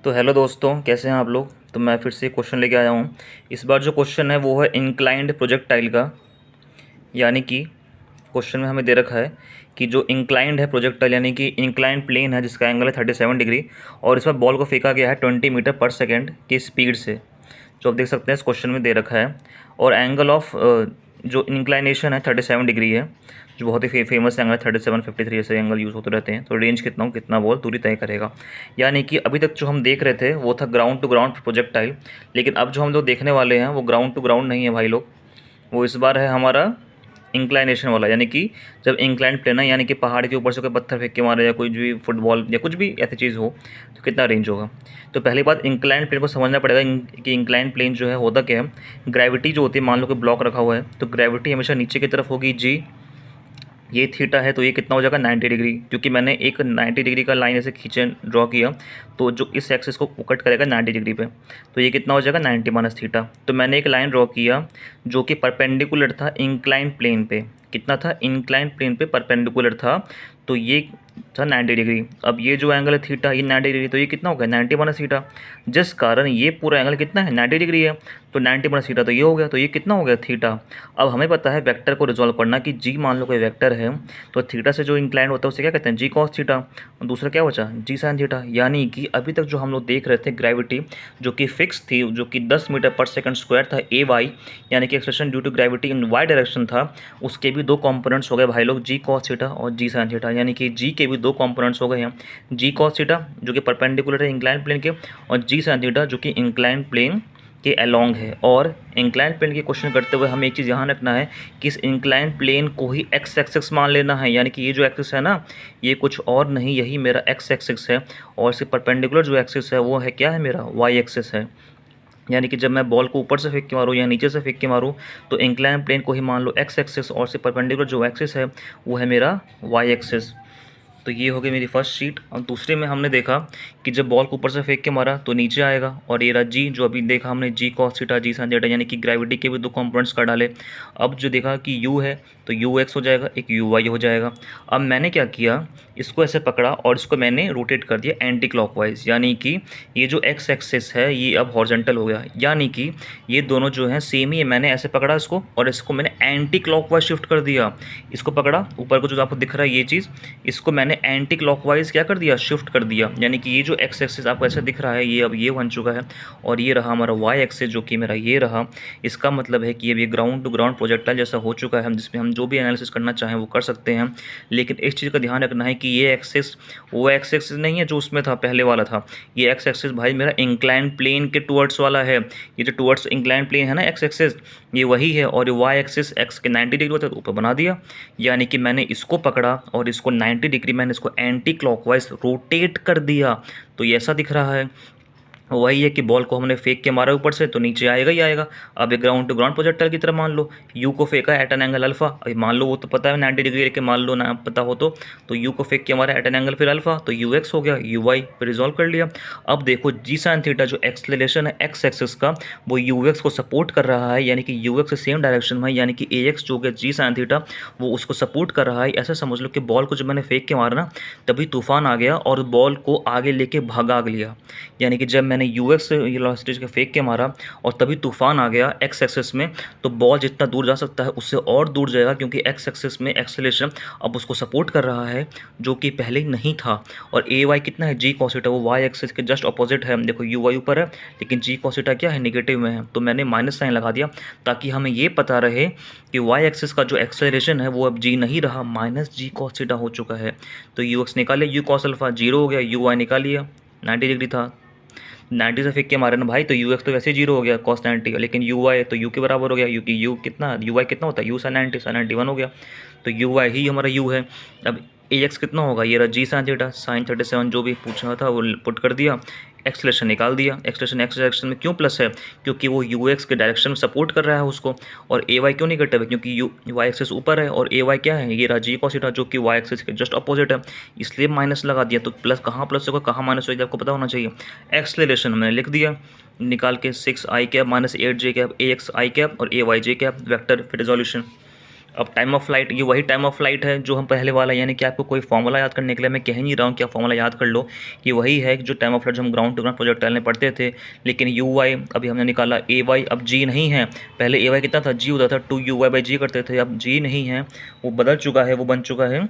तो हेलो दोस्तों, कैसे हैं आप लोग। तो मैं फिर से क्वेश्चन लेके आया हूँ। इस बार जो क्वेश्चन है वो है इंक्लाइंड प्रोजेक्टाइल का। यानी कि क्वेश्चन में हमें दे रखा है कि जो इंक्लाइंड है प्रोजेक्टाइल, यानी कि इंक्लाइंड प्लेन है जिसका एंगल है 37 डिग्री, और इस पर बॉल को फेंका गया है 20 मीटर पर सेकेंड की स्पीड से। जो आप देख सकते हैं इस क्वेश्चन में दे रखा है। और एंगल ऑफ जो इंक्लाइनेशन है 37 डिग्री है, जो बहुत ही फेमस एंगल है 37, 53 ऐसे एंगल यूज़ होते रहते हैं। तो रेंज कितना हो, कितना बॉल दूरी तय करेगा। यानी कि अभी तक जो हम देख रहे थे वो था ग्राउंड टू ग्राउंड प्रोजेक्टाइल, लेकिन अब जो हम लोग देखने वाले हैं वो ग्राउंड टू ग्राउंड नहीं है भाई लोग। वो इस बार है हमारा इंक्लाइनेशन वाला। यानी कि जब इंक्लाइंड प्लेन है, यानी कि पहाड़ के ऊपर से कोई पत्थर फेंक के मारे या कोई भी फुटबॉल या कुछ भी ऐसी चीज़ हो, तो कितना रेंज होगा। तो पहली बात, इंक्लाइंड प्लेन को समझना पड़ेगा कि इंक्लाइंड प्लेन जो है होता क्या है। ग्रेविटी जो होती है, मान लो कि ब्लॉक रखा हुआ है, तो ग्रेविटी हमेशा नीचे की तरफ होगी जी। ये थीटा है तो ये कितना हो जाएगा 90 डिग्री, क्योंकि मैंने एक 90 डिग्री का लाइन ऐसे खींचे ड्रॉ किया, तो जो इस एक्सिस को कट करेगा 90 डिग्री पे, तो ये कितना हो जाएगा 90 माइनस थीटा। तो मैंने एक लाइन ड्रॉ किया जो कि परपेंडिकुलर था इंक्लाइन प्लेन पे। कितना था, इंक्लाइन प्लेन पे परपेंडिकुलर था, तो ये था 90 डिग्री। अब ये जो एंगल है थीटा, ये 90 डिग्री, तो ये कितना हो गया 90 माइनस थीटा, जिस कारण ये पूरा एंगल कितना है 90 डिग्री है। तो 90 माइनस थीटा तो ये हो गया, तो ये कितना हो गया थीटा। अब हमें पता है वेक्टर को रिजॉल्व करना कि जी मान लो कोई वेक्टर है, तो थीटा से जो इंक्लाइंड होता है उसे क्या कहते हैं, जी कॉस थीटा, और दूसरा क्या बचा, जी साइन थीटा। यानी कि अभी तक जो हम लोग देख रहे थे ग्रेविटी जो कि फिक्स थी, जो कि 10 मीटर पर सेकंड स्क्वायर था ए वाई, यानी कि expression due to gravity in y direction था, उसके भी दो कंपोनेंट्स हो गए भाई लोग, जी कॉस थीटा और जी साइन थीटा। यानी कि जी के भी दो कंपोनेंट्स हो गए हैं, जी कॉस थीटा जो कि परपेंडिकुलर है इंक्लाइंड प्लेन के, और जी साइन थीटा जो कि इंक्लाइंड प्लेन के अलोंग है। और इंक्लाइंड प्लेन के क्वेश्चन करते हुए हमें एक चीज़ ध्यान रखना है कि इस इंक्लाइंड प्लेन को ही एक्स एक्सिस मान लेना है। यानी कि ये जो एक्सिस है ना, ये कुछ और नहीं, यही मेरा एक्स एक्सिस है, और इसके परपेंडिकुलर जो एक्सिस है वो है क्या है, मेरा वाई एक्सिस है। यानी कि जब मैं बॉल को ऊपर से फेंक के मारूँ या नीचे से फेंक के मारूँ, तो इंक्लाइन प्लेन को ही मान लो एक्स एक्सिस, और से परपेंडिकुलर जो एक्सिस है वो है मेरा वाई एक्सिस। तो ये हो गई मेरी फर्स्ट शीट। और दूसरे में हमने देखा कि जब बॉल को ऊपर से फेंक के मारा तो नीचे आएगा, और ये रहा जी, जो अभी देखा हमने जी कॉस थीटा जी साइन थीटा, यानी कि ग्रेविटी के भी दो कंपोनेंट्स कर डाले। अब जो देखा कि यू है तो यू एक्स हो जाएगा, एक यू वाई हो जाएगा। अब मैंने क्या किया, इसको ऐसे पकड़ा और इसको मैंने रोटेट कर दिया एंटी क्लॉकवाइज, यानी कि ये जो एक्स एक्सिस है ये अब हॉरिजॉन्टल हो गया। यानी कि ये दोनों जो हैं सेम ही है, मैंने ऐसे पकड़ा इसको और इसको मैंने एंटी क्लॉकवाइज शिफ्ट कर दिया। इसको पकड़ा ऊपर को जो आपको दिख रहा है ये चीज़, इसको मैंने एंटी क्लॉकवाइज क्या कर दिया, शिफ्ट कर दिया। यानी कि ये जो एक्स एक्सिस आपको ऐसे दिख रहा है ये अब ये बन चुका है, और ये रहा हमारा वाई एक्सिस जो कि मेरा ये रहा। इसका मतलब है कि अब ये ग्राउंड टू ग्राउंड प्रोजेक्टाइल जैसा हो चुका है, हम जिसमें हम जो भी एनालिसिस करना चाहें वो कर सकते हैं। लेकिन इस चीज़ का ध्यान रखना है कि ये एक्सिस वो एक्स एक्सिस नहीं है जो उसमें था, पहले वाला था। ये एक्स एक्सिस भाई मेरा इंक्लाइन प्लेन के टुवर्ड्स वाला है। ये जो टुवर्ड्स इंक्लाइन प्लेन है ना एक्स एक्सिस, ये वही है। और ये वाई एक्सिस एक्स के 90 डिग्री होता है तो ऊपर बना दिया। यानी कि मैंने इसको पकड़ा और इसको 90 डिग्री मैंने इसको एंटी क्लॉकवाइज रोटेट कर दिया, तो ये ऐसा दिख रहा है। वही है कि बॉल को हमने फेंक के मारा ऊपर से तो नीचे आएगा ही आएगा। अब ये ग्राउंड टू ग्राउंड प्रोजेक्टाइल की तरह मान लो, यू को फेंका एट एन एंगल अल्फा, अभी मान लो वो तो पता है 90 डिग्री लेके, मान लो ना पता हो तो यू को फेंक के मारा एट एन एंगल फिर अल्फा, तो यू एक्स हो गया, यू वाई फिर रिजॉल्व कर लिया। अब देखो जी साइन थीटा जो एक्सलेशन है एक्स एक्सिस का, वो यू एक्स को सपोर्ट कर रहा है, यानी कि यू एक्स सेम डायरेक्शन में, यानी कि ए एक्स जो गया जी साइन थीटा वो उसको सपोर्ट कर रहा है। ऐसा समझ लो कि बॉल को जब मैंने फेंक के मारा ना, तभी तूफान आ गया और बॉल को आगे लेके भगा लिया। यानी कि जब मैंने यू एक्स वेलोसिटी के फेंक के मारा और तभी तूफान आ गया एक्स एक्सिस में, तो बॉल जितना दूर जा सकता है उससे और दूर जाएगा, क्योंकि एक्स एक्सिस में एक्सेलरेशन अब उसको सपोर्ट कर रहा है जो कि पहले नहीं था। और ए वाई कितना है, जी कॉस थीटा, वो वाई एक्सिस के जस्ट अपोजिट है। देखो यू वाई ऊपर है लेकिन जी कॉस थीटा क्या है, नेगेटिव में है, तो मैंने माइनस साइन लगा दिया ताकि हमें ये पता रहे कि वाई एक्सिस का जो एक्सेलरेशन है वो अब जी नहीं रहा, माइनस जी कॉस थीटा हो चुका है। तो यू एक्स निकाले, यू कॉस अल्फा 0 हो गया, यू वाई निकालिए 90 डिग्री था, 90 से फेंक के मारे ना भाई, तो यू एक्स तो वैसे ही 0 हो गया कॉस 90, लेकिन यू वाई तो यू के बराबर हो गया, यू की यू कितना, यू वाई कितना होता है, यू साइन 90, साइन 91 हो गया, तो यू वाई ही हमारा यू है। अब ए एक्स कितना होगा, ये रहा जी साइन थीटा, साइन 37 जो भी पूछना था वो पुट कर दिया, एक्सलेशन निकाल दिया। एक्सलेशन एक्स डायरेक्शन में क्यों प्लस है, क्योंकि वो यू एक्स के डायरेक्शन में सपोर्ट कर रहा है उसको। और ए वाई क्यों निगेटिव है, क्योंकि यू वाई एक्सिस ऊपर है और ए वाई क्या है, ये रहा जी कॉस थीटा जो कि वाई एक्सिस के जस्ट अपोजिट है, इसलिए माइनस लगा दिया। तो प्लस कहाँ प्लस होगा कहाँ माइनस होगा आपको पता होना चाहिए। एक्सलेशन मैंने लिख दिया निकाल के 6 आई कैप माइनस 8 जे कैप, ए एक्स आई कैप और ए वाई जे कैप वेक्टर फिर रिजोल्यूशन। अब टाइम ऑफ फ्लाइट, ये वही टाइम ऑफ फ्लाइट है जो हम पहले वाला, यानी कि आपको कोई फॉर्मूला याद करने के लिए मैं कह ही नहीं रहा हूँ कि आप फॉर्मूला याद कर लो, कि वही है जो टाइम ऑफ फ्लाइट जो हम ग्राउंड टू ग्राउंड प्रोजेक्टाइल में पढ़ते थे। लेकिन यू वाई अभी हमने निकाला, ए वाई अब जी नहीं है। पहले ए वाई कितना था, जी होता था, 2u/g करते थे, अब जी नहीं है, वो बदल चुका है, वो बन चुका है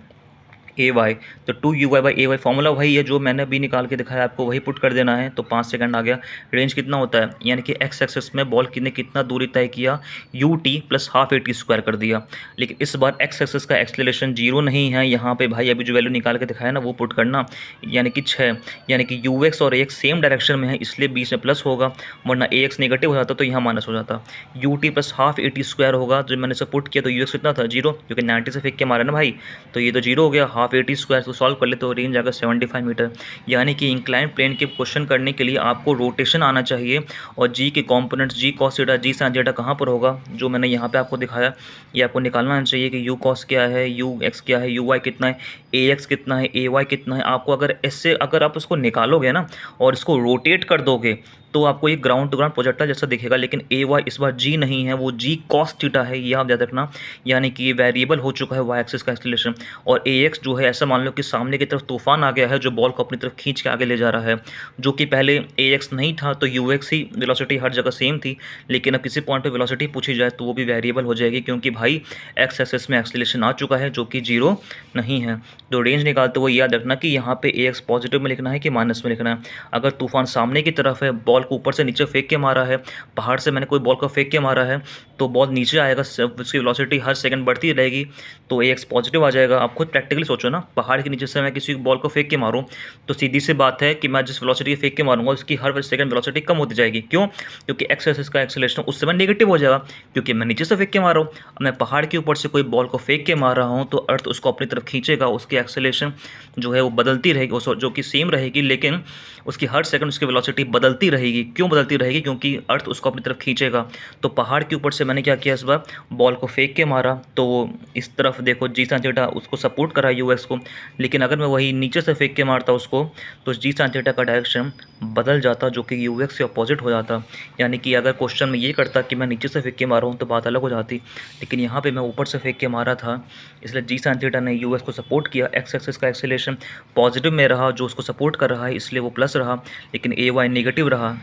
ए वाई। तो 2u/a/y फॉर्मूला वही है जो मैंने अभी निकाल के दिखाया, आपको वही पुट कर देना है। तो 5 सेकंड आ गया। रेंज कितना होता है, यानी कि एक्स एक्सेस में बॉल ने कितना दूरी तय किया, ut plus half at square कर दिया। लेकिन इस बार एक्स एक्सेस का एक्सेलरेशन 0 नहीं है यहाँ पे भाई, अभी जो वैल्यू निकाल के दिखाया ना वो पुट करना, यानी कि 6, यानी कि ux और ax सेम डायरेक्शन में है इसलिए बीच में प्लस होगा, वरना ax नेगेटिव हो जाता तो यहाँ माइनस हो जाता। ut plus half at square होगा, जो मैंने इसे पुट किया तो ux कितना था 0, क्योंकि 90 से फेंक के मारा ना भाई, तो ये तो 0 हो गया। हाफ at स्क्वायर तो सॉल्व कर ले तो रेंज आएगा 75 मीटर। यानी कि इंक्लाइन प्लेन के क्वेश्चन करने के लिए आपको रोटेशन आना चाहिए, और जी के कंपोनेंट्स जी कॉस थीटा जी साइन थीटा कहाँ पर होगा, जो मैंने यहाँ पे आपको दिखाया, ये आपको निकालना आना चाहिए कि यू कॉस क्या है, यू एक्स क्या है, यू वाई कितना है, ए एक्स कितना है, ए वाई कितना है। आपको अगर इससे अगर आप उसको निकालोगे ना और इसको रोटेट कर दोगे तो आपको ये ग्राउंड टू ग्राउंड प्रोजेक्टाइल जैसा दिखेगा। लेकिन ए वाई इस बार जी नहीं है, वो जी कॉस थीटा है, ये आप याद रखना। यानी कि ये वेरिएबल हो चुका है वाई एक्सिस का एक्सीलरेशन। और ए एक्स जो है, ऐसा मान लो कि सामने की तरफ तूफान आ गया है जो बॉल को अपनी तरफ खींच के आगे ले जा रहा है, जो कि पहले ए एक्स नहीं था तो यू एक्स ही, वेलोसिटी हर जगह सेम थी। लेकिन अब किसी पॉइंट पे वेलोसिटी पूछी जाए तो वो भी वेरिएबल हो जाएगी, क्योंकि भाई एक्स एक्सिस में एक्सीलरेशन आ चुका है जो कि 0 नहीं है। तो रेंज निकालते हुए याद रखना कि यहाँ पे ए एक्स पॉजिटिव में लिखना है कि माइनस में लिखना है। अगर तूफान सामने की तरफ है, बॉल को ऊपर से नीचे फेंक के मारा है, पहाड़ से मैंने कोई बॉल को फेंक के मारा है, तो बॉल नीचे आएगा, उसकी वेलोसिटी हर सेकंड बढ़ती रहेगी, तो ए एक्स पॉजिटिव आ जाएगा। आप खुद प्रैक्टिकली सोचो ना, पहाड़ के नीचे से मैं किसी बॉल को फेंक के मारूं तो सीधी सी बात है कि मैं जिस वेलोसिटी फेंक के मारूंगा उसकी हर सेकंड वेलोसिटी कम होती जाएगी। क्यों? क्योंकि एक्स एक्सिस का एक्सेलरेशन उस समय नेगेटिव हो जाएगा, क्योंकि मैं नीचे से फेंक के मार रहा हूँ। अब मैं पहाड़ के ऊपर से कोई बॉल को फेंक के मार रहा हूँ तो अर्थ उसको अपनी तरफ खींचेगा, उसकी एक्सेलरेशन जो है वो बदलती रहेगी, जो कि सेम रहेगी, लेकिन उसकी हर सेकंड उसकी वेलोसिटी बदलती रहेगी। क्यों बदलती रहेगी? क्योंकि अर्थ उसको अपनी तरफ खींचेगा। तो पहाड़ के ऊपर से मैंने क्या किया, इस बार बॉल को फेंक के मारा तो इस तरफ देखो जी साइन थीटा उसको सपोर्ट करा यू एक्स को। लेकिन अगर मैं वही नीचे से फेंक के मारता उसको तो जी साइन थीटा का डायरेक्शन बदल जाता, जो कि यू एक्स से अपोजिट हो जाता। यानी कि अगर क्वेश्चन में ये करता कि मैं नीचे से फेंक के मारा हूँ तो बात अलग हो जाती, लेकिन यहाँ पे मैं ऊपर से फेंक के मारा था, इसलिए जी साइन थीटा ने यू एक्स को सपोर्ट किया। एक्स एक्सिस का एक्सेलरेशन पॉजिटिव में रहा, जो उसको सपोर्ट कर रहा है, इसलिए वो प्लस रहा, लेकिन ए वाई नेगेटिव रहा।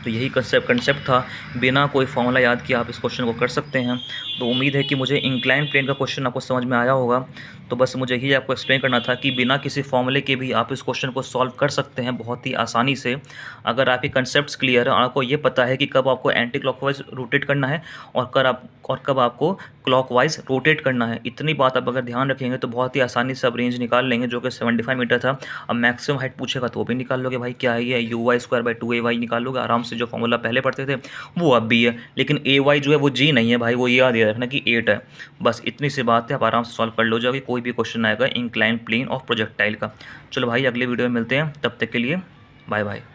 तो यही कंसेप्ट था, बिना कोई फॉर्मूला याद किए आप इस क्वेश्चन को कर सकते हैं। तो उम्मीद है कि मुझे इंक्लाइन प्लेन का क्वेश्चन आपको समझ में आया होगा। तो बस मुझे यही आपको एक्सप्लेन करना था कि बिना किसी फॉर्मूले के भी आप इस क्वेश्चन को सॉल्व कर सकते हैं बहुत ही आसानी से, अगर आपके कंसेप्ट्स क्लियर है, आपको ये पता है कि कब आपको एंटी क्लॉकवाइज रोटेट करना है और कब आपको क्लॉकवाइज रोटेट करना है। इतनी बात आप अगर ध्यान रखेंगे तो बहुत ही आसानी से आप रेंज निकाल लेंगे, जो कि 75 मीटर था। अब मैक्सिमम हाइट पूछेगा तो वो भी निकाल लोगे, भाई क्या है ये, u/2ay निकाल लोगे आराम से। जो फॉर्मूला पहले पढ़ते थे वो अब भी है, लेकिन ए वाई जो है वो जी नहीं है भाई, वो याद रखना कि 8 है। बस इतनी सी बात है, आप आराम से सॉल्व कर लो जाओगे कोई भी क्वेश्चन आएगा इंक्लाइन प्लेन ऑफ प्रोजेक्टाइल का। चलो भाई अगले वीडियो में मिलते हैं, तब तक के लिए बाय बाय।